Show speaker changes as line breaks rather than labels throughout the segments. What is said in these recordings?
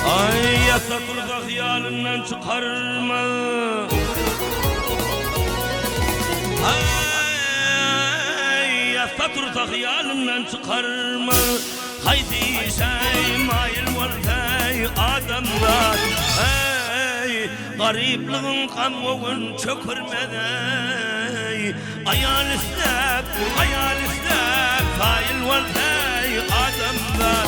Ay yasa turda hıyalından çıkarma. Ay yasa turda hıyalından çıkarma. Haydi şey mail voltay adamlar. Ay garipliğin kamuğun çökürmedey. Ayal istek fail voltay adamlar.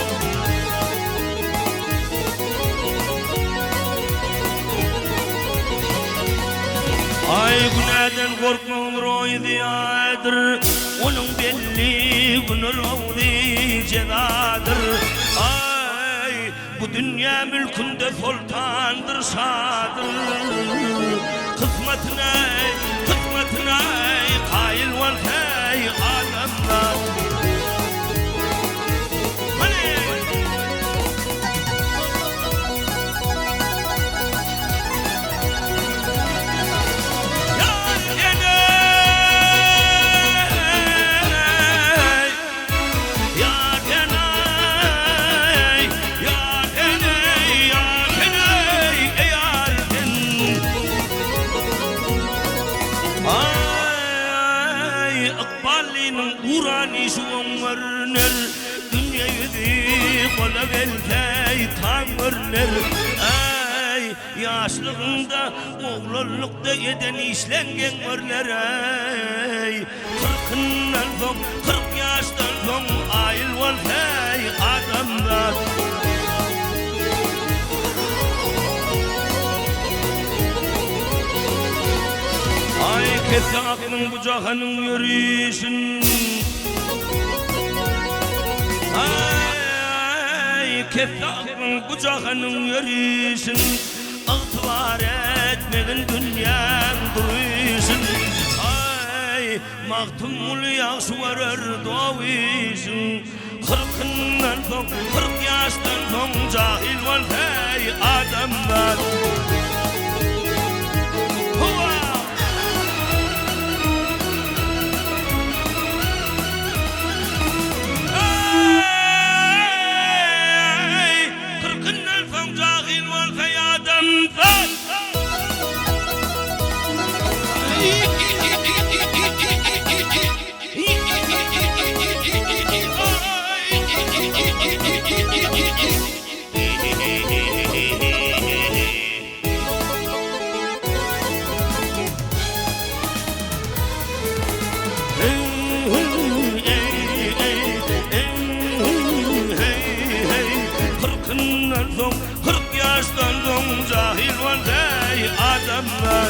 Ay günahdan korkmağın royu diyadır. Onun belli günür oğli cedadır. Ay bu dünya mülkünde sultandır şadır. Kısmetine kail var hey adamlar. Urani şuanlarner dünya yüzü kola beltey tanırner. Ay yaşlığında oğlanlıkta eden işlengen varlar. Ay 40 yaştan son ayıl var hey adamlar. Ay kesakının bucağının yürüyüşün. Ay kesakının bucağının yürüyüşün. Altıvar etmeyin dünyanın duruşun. Ay mahtumul yaşı varır doğuşun. 40'ından son 40 yaştan son cahil var hey adamlar. Kırkından son 40 yaştan son cahil var dey adamlar.